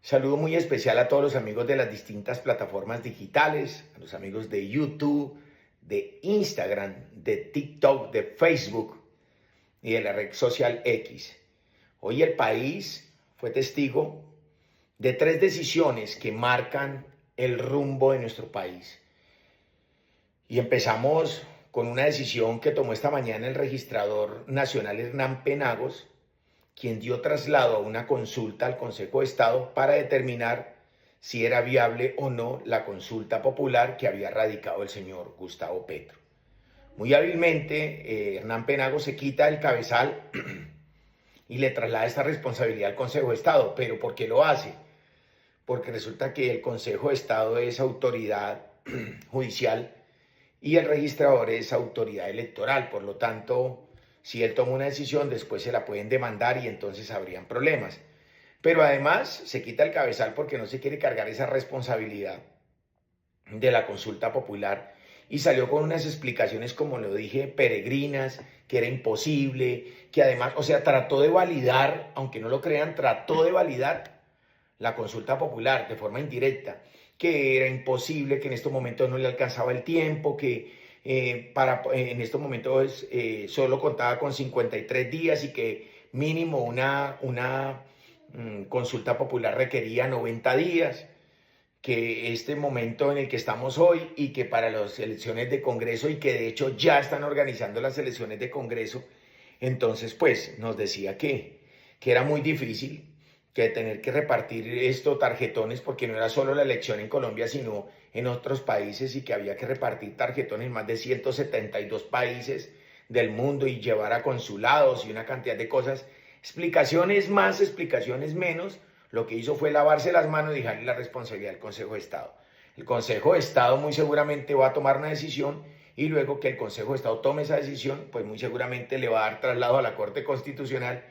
Saludo muy especial a todos los amigos de las distintas plataformas digitales, a los amigos de YouTube, de Instagram, de TikTok, de Facebook y de la red social X. Hoy el país fue testigo de tres decisiones que marcan el rumbo de nuestro país. Y empezamos con una decisión que tomó esta mañana el registrador nacional Hernán Penagos, quien dio traslado a una consulta al Consejo de Estado para determinar si era viable o no la consulta popular que había radicado el señor Gustavo Petro. Muy hábilmente, Hernán Penagos se quita el cabezal y le traslada esta responsabilidad al Consejo de Estado. ¿Pero por qué lo hace? Porque resulta que el Consejo de Estado es autoridad judicial y el registrador es autoridad electoral. Por lo tanto, si él toma una decisión, después se la pueden demandar y entonces habrían problemas. Pero además se quita el cabezal porque no se quiere cargar esa responsabilidad de la consulta popular y salió con unas explicaciones, como lo dije, peregrinas, que era imposible, que además, o sea, trató de validar, aunque no lo crean, trató de validar la consulta popular de forma indirecta, que era imposible, que en estos momentos no le alcanzaba el tiempo, que en estos momentos solo contaba con 53 días y que mínimo una consulta popular requería 90 días, que este momento en el que estamos hoy y que para las elecciones de Congreso y que de hecho ya están organizando las elecciones de Congreso, entonces pues nos decía que era muy difícil, que tener que repartir estos tarjetones, porque no era solo la elección en Colombia, sino en otros países, y que había que repartir tarjetones en más de 172 países del mundo y llevar a consulados y una cantidad de cosas. Explicaciones más, explicaciones menos. Lo que hizo fue lavarse las manos y dejarle la responsabilidad al Consejo de Estado. El Consejo de Estado muy seguramente va a tomar una decisión y luego que el Consejo de Estado tome esa decisión, pues muy seguramente le va a dar traslado a la Corte Constitucional,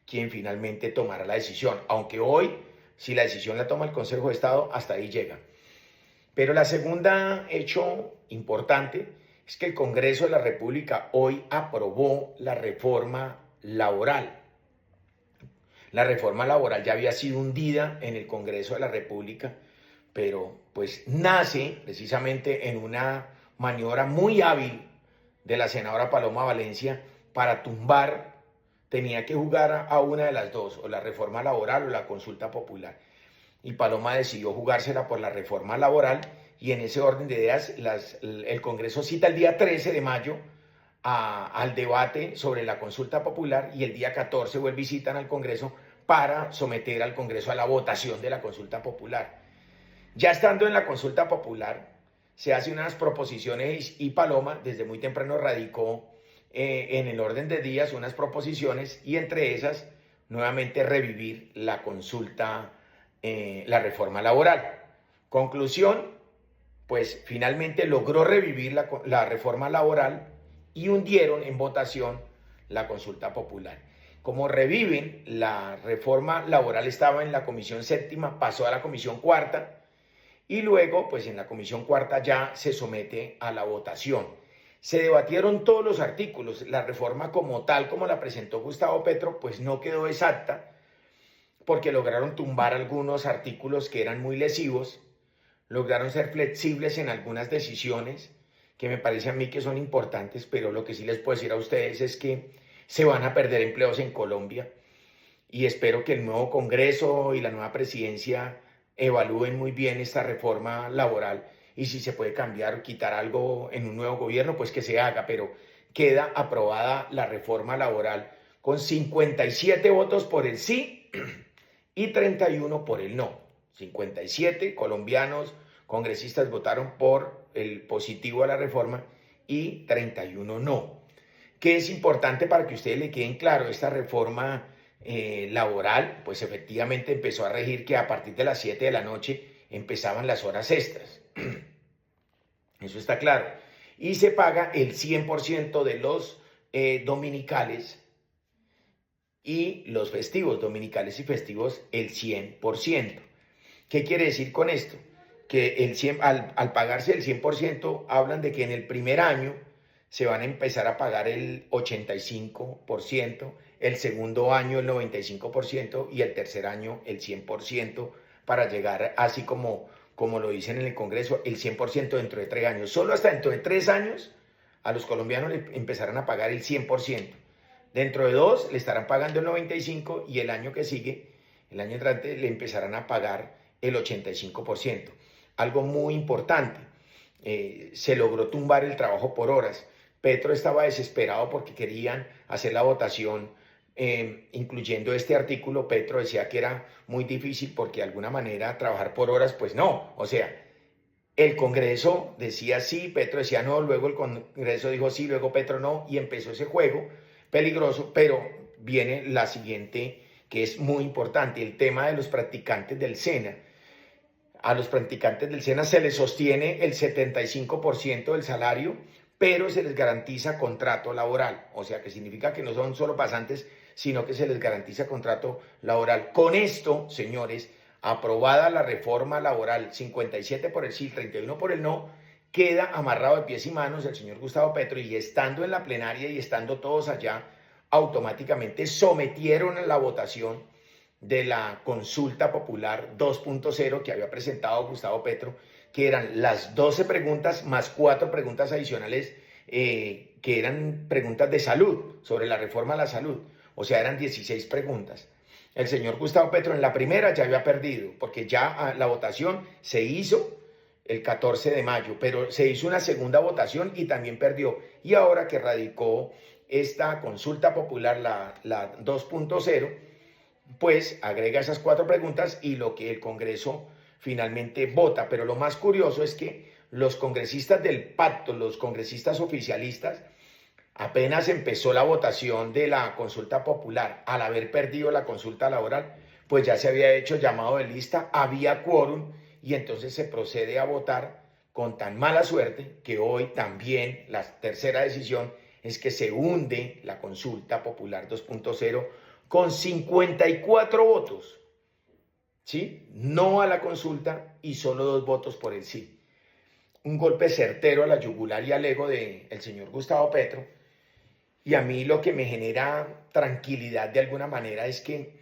quien finalmente tomará la decisión. Aunque hoy, si la decisión la toma el Consejo de Estado, hasta ahí llega. Pero la segunda hecho importante es que el Congreso de la República hoy aprobó la reforma laboral. La reforma laboral ya había sido hundida en el Congreso de la República, pero pues nace precisamente en una maniobra muy hábil de la senadora Paloma Valencia para tumbar. Tenía que jugar a una de las dos, o la reforma laboral o la consulta popular. Y Paloma decidió jugársela por la reforma laboral, y en ese orden de ideas el Congreso cita el día 13 de mayo al debate sobre la consulta popular, y el día 14 vuelve y citan al Congreso para someter al Congreso a la votación de la consulta popular. Ya estando en la consulta popular, se hacen unas proposiciones y Paloma desde muy temprano radicó en el orden de días unas proposiciones, y entre esas nuevamente revivir la consulta, la reforma laboral. Conclusión, pues finalmente logró revivir la reforma laboral y hundieron en votación la consulta popular. Como reviven, la reforma laboral estaba en la comisión séptima, pasó a la comisión cuarta, y luego, pues en la comisión cuarta ya se somete a la votación. Se debatieron todos los artículos. La reforma como tal, como la presentó Gustavo Petro, pues no quedó exacta, porque lograron tumbar algunos artículos que eran muy lesivos, lograron ser flexibles en algunas decisiones que me parece a mí que son importantes, pero lo que sí les puedo decir a ustedes es que se van a perder empleos en Colombia, y espero que el nuevo Congreso y la nueva presidencia evalúen muy bien esta reforma laboral, y si se puede cambiar o quitar algo en un nuevo gobierno, pues que se haga, pero queda aprobada la reforma laboral con 57 votos por el sí y 31 por el no. 57 colombianos congresistas votaron por el positivo a la reforma y 31 no. ¿Qué es importante para que a ustedes le queden claro? Esta reforma laboral, pues efectivamente empezó a regir que a partir de las 7 de la noche empezaban las horas extras. Eso está claro. Y se paga el 100% de los dominicales, y los festivos, dominicales y festivos, el 100%. ¿Qué quiere decir con esto? Que al pagarse el 100%, hablan de que en el primer año se van a empezar a pagar el 85%, el segundo año el 95% y el tercer año el 100% para llegar, así como lo dicen en el Congreso, el 100% dentro de 3 años. Solo hasta dentro de 3 años a los colombianos le empezarán a pagar el 100%. Dentro de 2 le estarán pagando el 95% y el año que sigue, el año entrante, le empezarán a pagar el 85%. Algo muy importante, se logró tumbar el trabajo por horas. Petro estaba desesperado porque querían hacer la votación incluyendo este artículo. Petro decía que era muy difícil porque de alguna manera trabajar por horas, pues no. O sea, el Congreso decía sí, Petro decía no, luego el Congreso dijo sí, luego Petro no, y empezó ese juego peligroso, pero viene la siguiente, que es muy importante, el tema de los practicantes del SENA. A los practicantes del SENA se les sostiene el 75% del salario, pero se les garantiza contrato laboral, o sea que significa que no son solo pasantes, sino que se les garantiza contrato laboral. Con esto, señores, aprobada la reforma laboral, 57 por el sí, 31 por el no, queda amarrado de pies y manos el señor Gustavo Petro, y estando en la plenaria y estando todos allá, automáticamente sometieron a la votación de la consulta popular 2.0 que había presentado Gustavo Petro, que eran las 12 preguntas más 4 preguntas adicionales que eran preguntas de salud, sobre la reforma a la salud. O sea, eran 16 preguntas. El señor Gustavo Petro en la primera ya había perdido, porque ya la votación se hizo el 14 de mayo, pero se hizo una segunda votación y también perdió. Y ahora que radicó esta consulta popular, la 2.0, pues agrega esas 4 preguntas y lo que el Congreso finalmente vota. Pero lo más curioso es que los congresistas del pacto, los congresistas oficialistas, apenas empezó la votación de la consulta popular, al haber perdido la consulta laboral, pues ya se había hecho llamado de lista, había quórum y entonces se procede a votar con tan mala suerte que hoy también la tercera decisión es que se hunde la consulta popular 2.0 con 54 votos, ¿sí? No a la consulta y solo 2 votos por el sí. Un golpe certero a la yugular y al ego del señor Gustavo Petro. Y a mí lo que me genera tranquilidad de alguna manera es que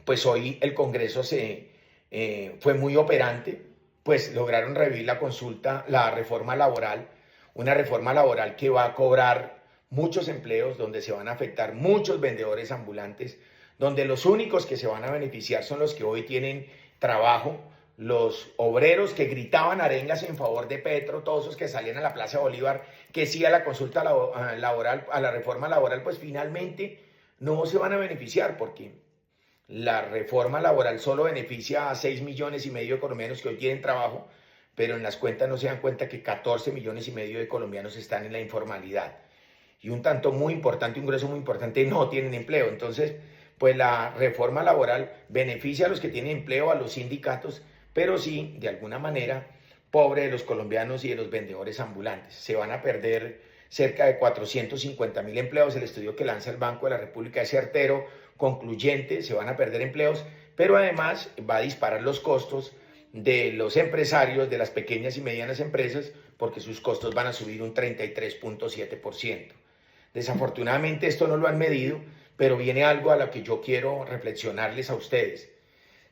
pues hoy el Congreso fue muy operante, pues lograron revivir la consulta, la reforma laboral, una reforma laboral que va a cobrar muchos empleos, donde se van a afectar muchos vendedores ambulantes, donde los únicos que se van a beneficiar son los que hoy tienen trabajo, los obreros que gritaban arengas en favor de Petro, todos esos que salían a la Plaza Bolívar, que sí a la consulta laboral, a la reforma laboral, pues finalmente no se van a beneficiar porque la reforma laboral solo beneficia a 6,5 millones de colombianos que hoy tienen trabajo, pero en las cuentas no se dan cuenta que 14,5 millones de colombianos están en la informalidad. Y un tanto muy importante, un grueso muy importante, no tienen empleo. Entonces, pues la reforma laboral beneficia a los que tienen empleo, a los sindicatos, pero sí, de alguna manera, pobre de los colombianos y de los vendedores ambulantes. Se van a perder cerca de 450,000 empleos. El estudio que lanza el Banco de la República es certero, concluyente, se van a perder empleos, pero además va a disparar los costos de los empresarios, de las pequeñas y medianas empresas, porque sus costos van a subir un 33.7%. Desafortunadamente esto no lo han medido, pero viene algo a lo que yo quiero reflexionarles a ustedes.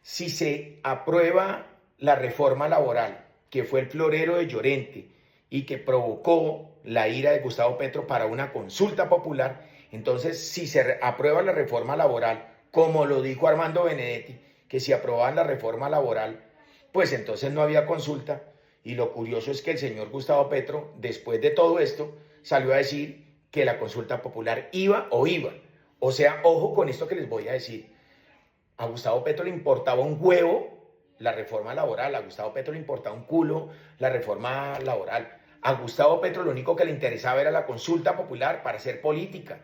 Si se aprueba la reforma laboral, que fue el florero de Llorente y que provocó la ira de Gustavo Petro para una consulta popular, entonces si se aprueba la reforma laboral, como lo dijo Armando Benedetti, que si aprobaban la reforma laboral, pues entonces no había consulta. Y lo curioso es que el señor Gustavo Petro, después de todo esto, salió a decir que la consulta popular iba o iba. O sea, ojo con esto que les voy a decir. A Gustavo Petro le importaba un huevo la reforma laboral, a Gustavo Petro le importaba un culo la reforma laboral. A Gustavo Petro lo único que le interesaba era la consulta popular para hacer política.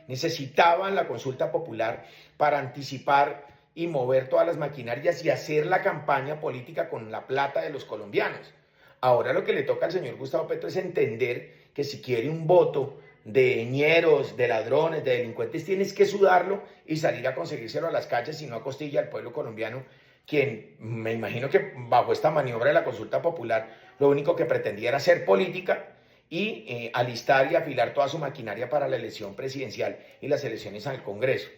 Necesitaban la consulta popular para anticipar y mover todas las maquinarias y hacer la campaña política con la plata de los colombianos. Ahora lo que le toca al señor Gustavo Petro es entender que si quiere un voto de ñeros, de ladrones, de delincuentes, tienes que sudarlo y salir a conseguírselo a las calles y no a costilla al pueblo colombiano, quien me imagino que bajo esta maniobra de la consulta popular lo único que pretendía era hacer política y alistar y afilar toda su maquinaria para la elección presidencial y las elecciones al Congreso.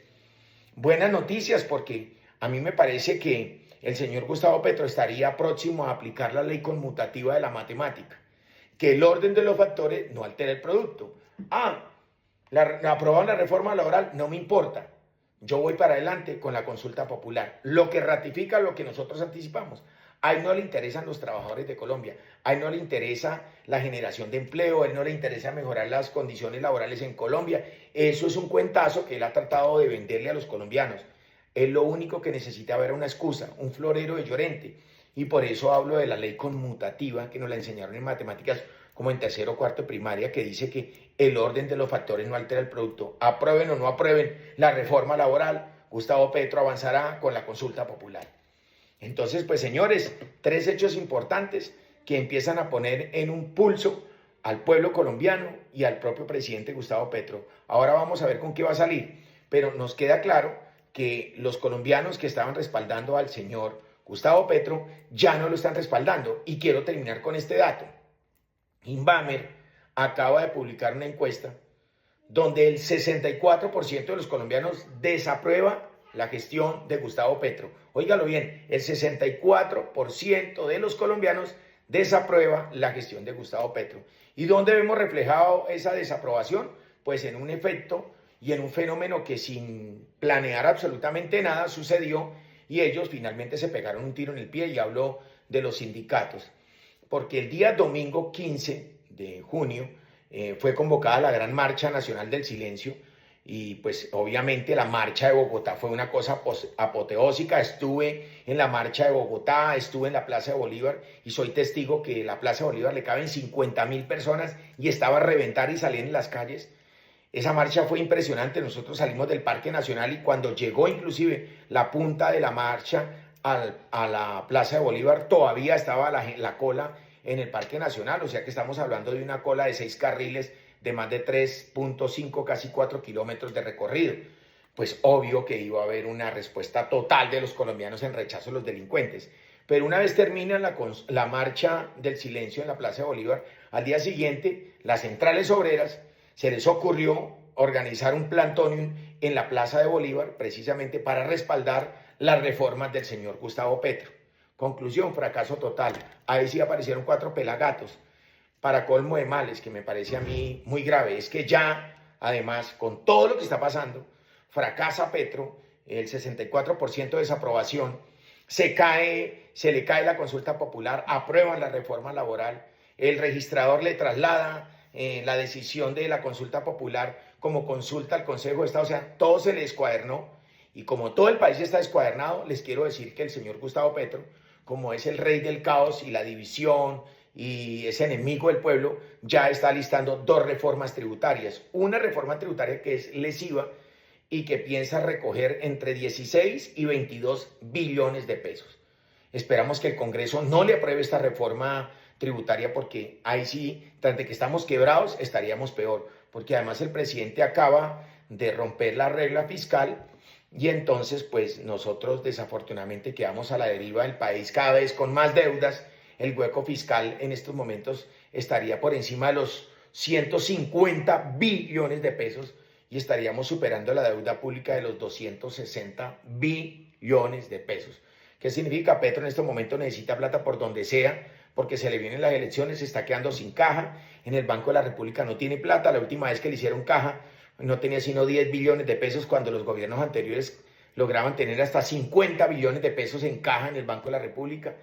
Buenas noticias porque a mí me parece que el señor Gustavo Petro estaría próximo a aplicar la ley conmutativa de la matemática, que el orden de los factores no altera el producto. Aprobaron la reforma laboral, no me importa. Yo voy para adelante con la consulta popular, lo que ratifica lo que nosotros anticipamos. A él no le interesan los trabajadores de Colombia, a él no le interesa la generación de empleo, a él no le interesa mejorar las condiciones laborales en Colombia. Eso es un cuentazo que él ha tratado de venderle a los colombianos. Él lo único que necesitaba era una excusa, un florero de Llorente. Y por eso hablo de la ley conmutativa que nos la enseñaron en matemáticas como en tercero o cuarto de primaria, que dice que el orden de los factores no altera el producto. Aprueben o no aprueben la reforma laboral, Gustavo Petro avanzará con la consulta popular. Entonces, pues señores, 3 hechos importantes que empiezan a poner en un pulso al pueblo colombiano y al propio presidente Gustavo Petro. Ahora vamos a ver con qué va a salir, pero nos queda claro que los colombianos que estaban respaldando al señor Gustavo Petro ya no lo están respaldando. Y quiero terminar con este dato. Inbamer acaba de publicar una encuesta donde el 64% de los colombianos desaprueba la gestión de Gustavo Petro. Óigalo bien, el 64% de los colombianos desaprueba la gestión de Gustavo Petro. ¿Y dónde vemos reflejado esa desaprobación? Pues en un efecto y en un fenómeno que sin planear absolutamente nada sucedió y ellos finalmente se pegaron un tiro en el pie, y hablo de los sindicatos. Porque el día domingo 15 de junio fue convocada la Gran Marcha Nacional del Silencio y pues obviamente la marcha de Bogotá fue una cosa apoteósica. Estuve en la marcha de Bogotá, estuve en la Plaza de Bolívar y soy testigo que la Plaza de Bolívar le caben 50.000 personas y estaba a reventar y salían en las calles. Esa marcha fue impresionante. Nosotros salimos del Parque Nacional y cuando llegó inclusive la punta de la marcha a la Plaza de Bolívar, todavía estaba la cola en el Parque Nacional, o sea que estamos hablando de una cola de 6 carriles de más de 3.5, casi 4 kilómetros de recorrido. Pues obvio que iba a haber una respuesta total de los colombianos en rechazo a los delincuentes. Pero una vez termina la marcha del silencio en la Plaza de Bolívar, al día siguiente las centrales obreras se les ocurrió organizar un plantón en la Plaza de Bolívar precisamente para respaldar las reformas del señor Gustavo Petro. Conclusión, fracaso total. Ahí sí aparecieron 4 pelagatos. Para colmo de males, que me parece a mí muy grave, es que ya, además, con todo lo que está pasando, fracasa Petro, el 64% de desaprobación, se le cae la consulta popular, aprueban la reforma laboral, el registrador le traslada la decisión de la consulta popular como consulta al Consejo de Estado, o sea, todo se le descuadernó. Y como todo el país está descuadernado, les quiero decir que el señor Gustavo Petro, como es el rey del caos y la división y es enemigo del pueblo, ya está listando 2 reformas tributarias. Una reforma tributaria que es lesiva y que piensa recoger entre 16 y 22 billones de pesos. Esperamos que el Congreso no le apruebe esta reforma tributaria porque ahí sí, tras de que estamos quebrados, estaríamos peor. Porque además el presidente acaba de romper la regla fiscal y entonces pues nosotros desafortunadamente quedamos a la deriva del país cada vez con más deudas. El hueco fiscal en estos momentos estaría por encima de los 150 billones de pesos y estaríamos superando la deuda pública de los 260 billones de pesos. ¿Qué significa? Petro en este momento necesita plata por donde sea porque se le vienen las elecciones, se está quedando sin caja. En el Banco de la República no tiene plata. La última vez que le hicieron caja no tenía sino 10 billones de pesos cuando los gobiernos anteriores lograban tener hasta 50 billones de pesos en caja en el Banco de la República.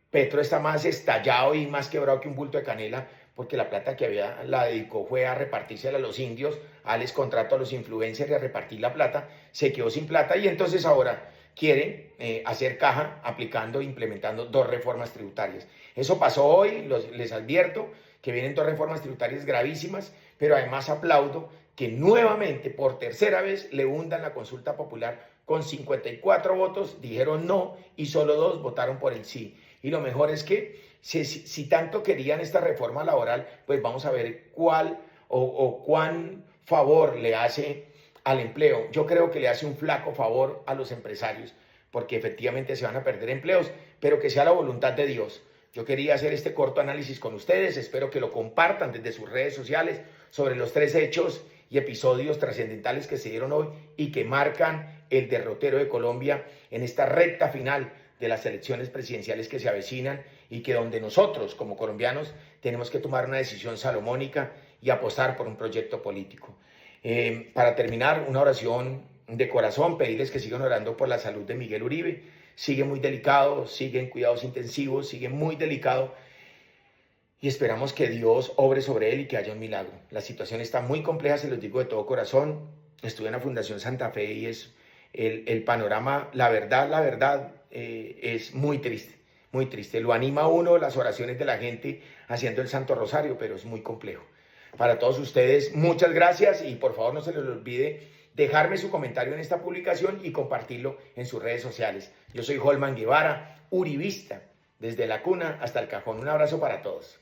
Petro está más estallado y más quebrado que un bulto de canela porque la plata que había la dedicó fue a repartírsela a los indios, a darles contrato a los influencers y a repartir la plata, se quedó sin plata y entonces ahora quieren hacer caja aplicando e implementando 2 reformas tributarias. Eso pasó hoy, les advierto que vienen 2 reformas tributarias gravísimas, pero además aplaudo que nuevamente, por tercera vez, le hundan la consulta popular. Con 54 votos dijeron no y solo 2 votaron por el sí. Y lo mejor es que si tanto querían esta reforma laboral, pues vamos a ver cuál o cuán favor le hace al empleo. Yo creo que le hace un flaco favor a los empresarios, porque efectivamente se van a perder empleos, pero que sea la voluntad de Dios. Yo quería hacer este corto análisis con ustedes, espero que lo compartan desde sus redes sociales sobre los 3 hechos y episodios trascendentales que se dieron hoy y que marcan el derrotero de Colombia en esta recta final de las elecciones presidenciales que se avecinan y que donde nosotros como colombianos tenemos que tomar una decisión salomónica y apostar por un proyecto político. Para terminar, una oración de corazón, pedirles que sigan orando por la salud de Miguel Uribe. Sigue muy delicado, sigue en cuidados intensivos, sigue muy delicado y esperamos que Dios obre sobre él y que haya un milagro. La situación está muy compleja, se los digo de todo corazón. Estuve en la Fundación Santa Fe y es el panorama, la verdad, es muy triste, muy triste. Lo anima a uno las oraciones de la gente haciendo el Santo Rosario, pero es muy complejo. Para todos ustedes, muchas gracias y por favor no se les olvide dejarme su comentario en esta publicación y compartirlo en sus redes sociales. Yo soy Holman Guevara, uribista, desde la cuna hasta el cajón. Un abrazo para todos.